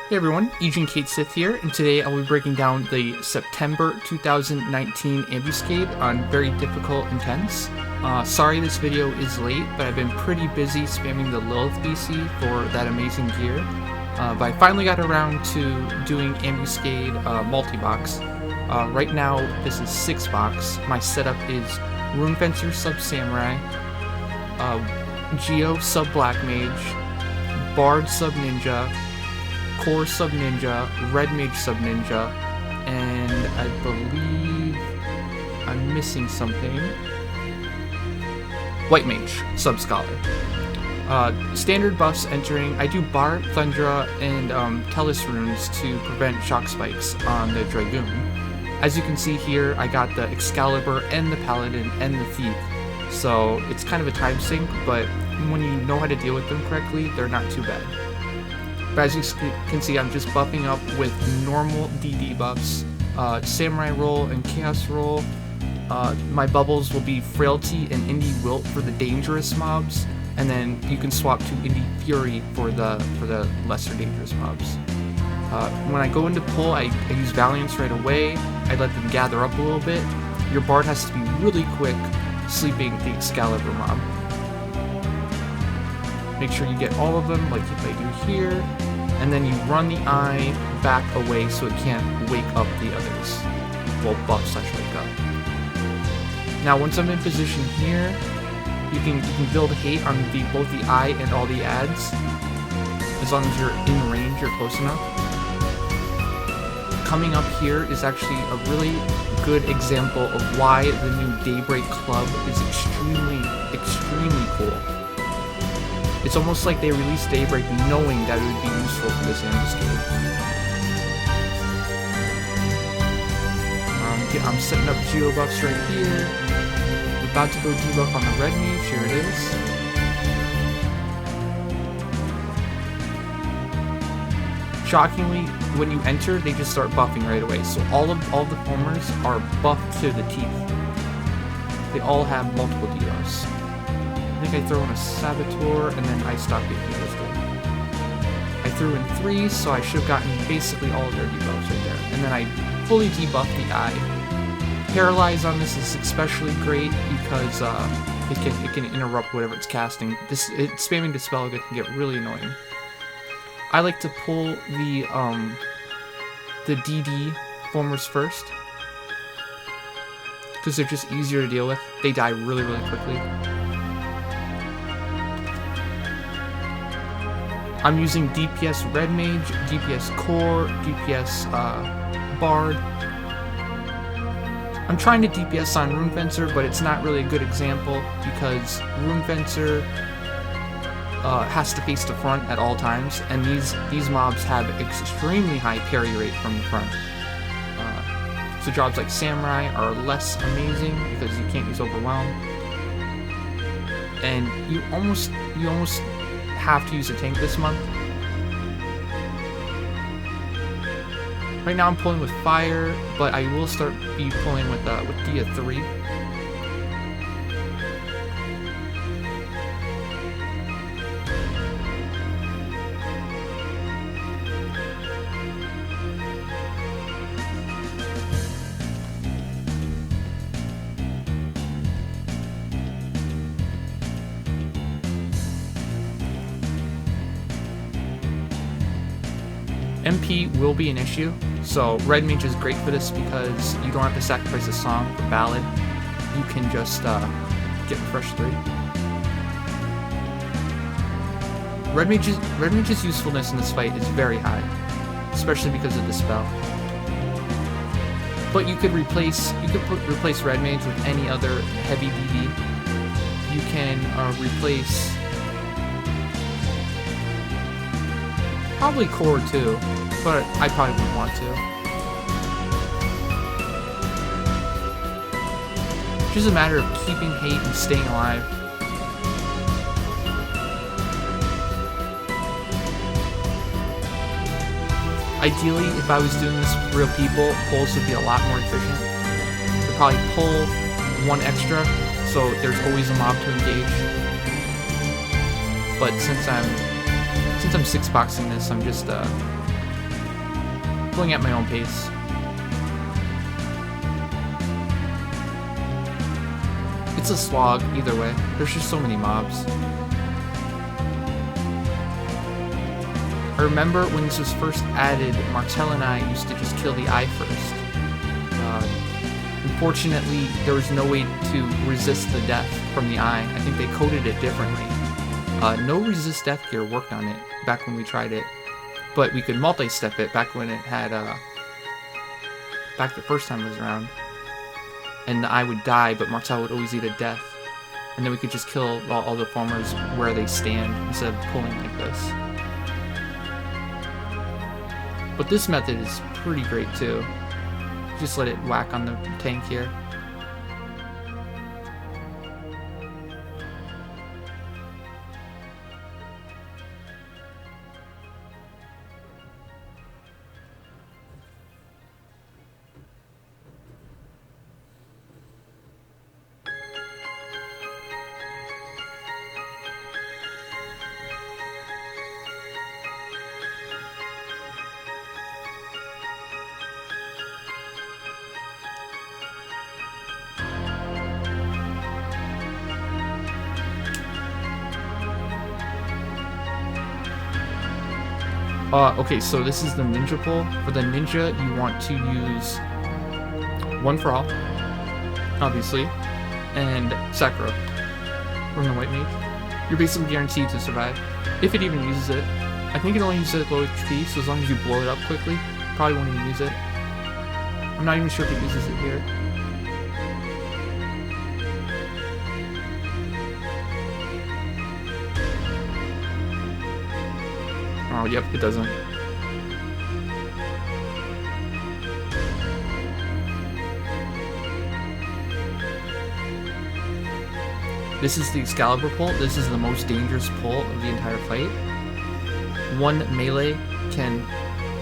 Hey everyone, Agent Kate Sith here, and today I'll be breaking down the September 2019 Ambuscade on Very Difficult Intense. Sorry this video is late, but I've been pretty busy spamming the Lilith BC for that amazing gear. But I finally got around to doing Ambuscade multi-box. Right now this is 6-box. My setup is Rune Fencer sub Samurai, Geo sub Black Mage, Bard sub Ninja, Core sub Ninja, Red Mage sub Ninja, and I believe I'm missing something. White Mage sub Scholar. Standard buffs entering. I do Bard, Thundra, and Telis runes to prevent shock spikes on the Dragoon. As you can see here, I got the Excalibur and the Paladin and the Thief. So it's kind of a time sink, but when you know how to deal with them correctly, they're not too bad. But as you can see, I'm just buffing up with normal DD buffs, Samurai roll and Chaos roll. My bubbles will be Frailty and Indie Wilt for the dangerous mobs, and then you can swap to Indie Fury for the lesser dangerous mobs. When I go into pull, I use Valiance right away. I let them gather up a little bit. Your Bard has to be really quick sleeping the Excalibur mob. Make sure you get all of them like I do here, and then you run the eye back away so it can't wake up the others. Well, buffs I wake up. Now once I'm in position here, you can build hate on both the eye and all the ads. As long as you're in range, you're close enough. Coming up here is actually a really good example of why the new Daybreak Club is extremely cool. It's almost like they released Daybreak knowing that it would be useful for this ambuscade. I'm setting up Geo buffs right here. We're about to go debuff on the Red Mage. Here it is. Shockingly, when you enter, they just start buffing right away. So all the Fomors are buffed to the teeth. They all have multiple debuffs. I think I throw in a Saboteur, and then I stop getting lifted. I threw in 3, so I should have gotten basically all of their debuffs right there. And then I fully debuff the eye. Paralyze on this is especially great because it can interrupt whatever it's casting. Spamming Dispel can get really annoying. I like to pull the DD Fomors first because they're just easier to deal with. They die really quickly. I'm using DPS Red Mage, DPS Core, DPS Bard. I'm trying to DPS on Rune Fencer, but it's not really a good example because Rune Fencer has to face the front at all times, and these mobs have extremely high parry rate from the front. So jobs like Samurai are less amazing because you can't use Overwhelm, and you almost have to use a tank this month. Right now I'm pulling with fire, but I will start pulling with Dia 3. MP will be an issue, so Red Mage is great for this because you don't have to sacrifice a song for Ballad. You can just get Refresh 3. Red Mage's usefulness in this fight is very high, especially because of the spell. But you could replace Red Mage with any other heavy DD. You can replace probably Core too, but I probably wouldn't want to. It's just a matter of keeping hate and staying alive. Ideally, if I was doing this with real people, pulls would be a lot more efficient. I'd probably pull 1 extra, so there's always a mob to engage. But since I'm 6-boxing this, I'm just going at my own pace. It's a slog either way. There's just so many mobs. I remember when this was first added, Martel and I used to just kill the eye first. Unfortunately, there was no way to resist the death from the eye. I think they coded it differently. No resist death gear worked on it back when we tried it, but we could multi-step it back when it had, back the first time it was around. And the eye would die, but Martel would always eat a death. And then we could just kill all the Fomors where they stand instead of pulling like this. But this method is pretty great too. Just let it whack on the tank here. Okay, so this is the ninja pull. For the ninja, you want to use One for All, obviously, and Sakura from the White Mage. You're basically guaranteed to survive, if it even uses it. I think it only uses it at low HP, so as long as you blow it up quickly, probably won't even use it. I'm not even sure if it uses it here. Oh, yep, it doesn't. This is the Excalibur pull. This is the most dangerous pull of the entire fight. One melee can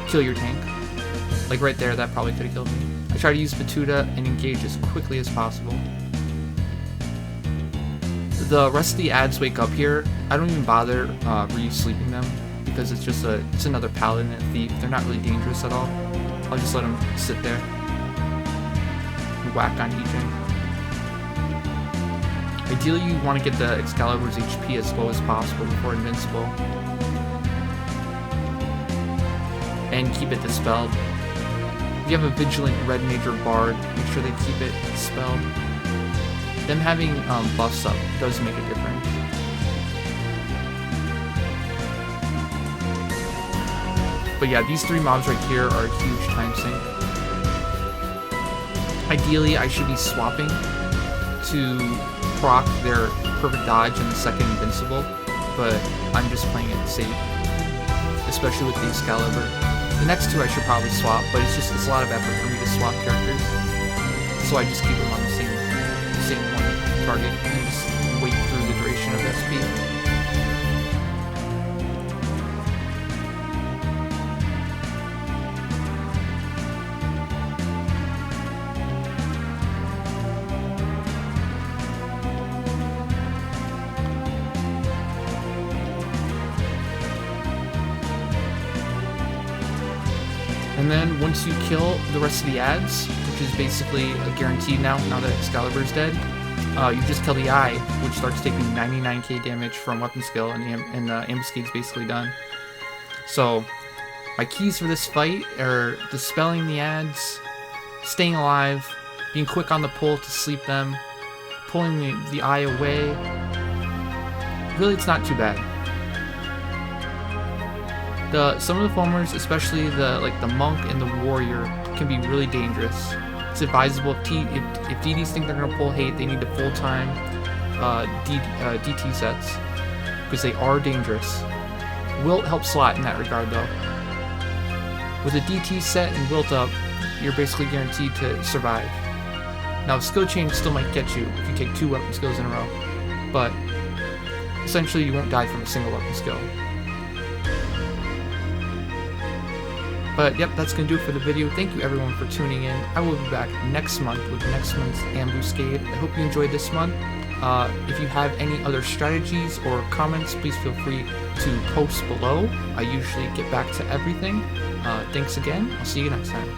kill your tank. Like right there, that probably could have killed me. I try to use Batuta and engage as quickly as possible. The rest of the ads wake up here. I don't even bother re-sleeping them because it's just it's another paladin and a thief. They're not really dangerous at all. I'll just let them sit there and whack on each end. Ideally, you want to get the Excalibur's HP as low as possible before invincible. And keep it dispelled. If you have a Vigilant Red Mage or Bard, make sure they keep it dispelled. Them having buffs up does make a difference. But yeah, these three mobs right here are a huge time sink. Ideally, I should be swapping to proc their perfect dodge and the second invincible, but I'm just playing it safe, especially with the Excalibur. The next two I should probably swap, but it's a lot of effort for me to swap characters, so I just keep them on the same one target and just wait through the duration of SP. And then once you kill the rest of the ads, which is basically a guarantee now that Excalibur's dead, you just kill the eye, which starts taking 99k damage from weapon skill, and the ambuscade's basically done. So my keys for this fight are dispelling the ads, staying alive, being quick on the pull to sleep them, pulling the eye away. Really, it's not too bad. Some of the Fomors, especially the monk and the warrior, can be really dangerous. It's advisable if DDs think they're gonna pull hate, they need to full-time DT sets because they are dangerous. Wilt helps a lot in that regard though. With a DT set and Wilt up, you're basically guaranteed to survive. Now skill change still might get you if you take 2 weapon skills in a row, but essentially you won't die from a single weapon skill. But yep, that's going to do it for the video. Thank you everyone for tuning in. I will be back next month with next month's Ambuscade. I hope you enjoyed this month. If you have any other strategies or comments, please feel free to post below. I usually get back to everything. Thanks again. I'll see you next time.